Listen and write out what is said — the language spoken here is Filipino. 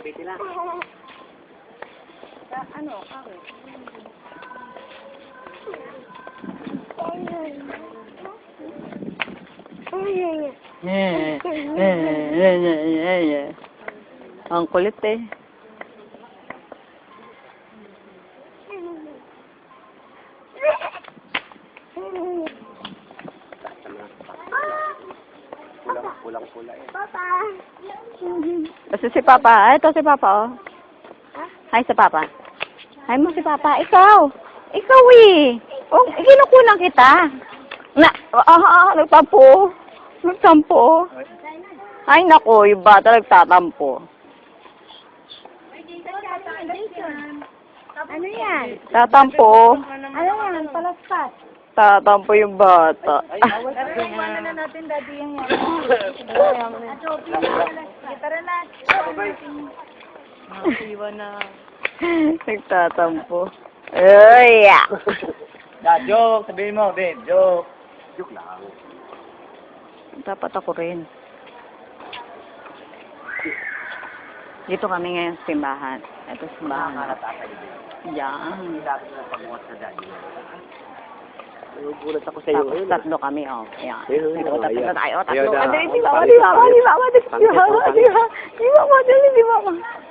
Cavite na. Ano? Ako. Ang kulit eh. Kulang-pula eh. Papa. Kasi si Papa. Ay, ito si Papa, oh. Hi sa Papa. Hi mo si Papa. Ikaw. Ikaw eh. Oh, kinukulang kita. Nagtampo. Nagtampo. Ay, nako, yung bata nagtatampo. Ano yan? Tatampo. Ano yan? Palaspas. Tatampo yung bata. Iwanan na natin, Daddy, yung yan. Tara na. Iwan na. Nagtatampo. Ay! Joke. Sabihin mo, babe. Joke. Joke lang. Dapat ako rin. Dito kami ngayon sa simbahan. Ito simbahan. Nakakalata kayo, babe. Yan. Hindi lagi na pag-uwas na daddy. Nagugulat ako sa'yo. Tapos tatlo kami, oh. Ayan. Ayun, Tatlo tayo. Ayun, Tatlo. na. Di ba? Di ba? Di ba? Di ba? Di ba? Di ba? Di ba? Di ba? Di ba?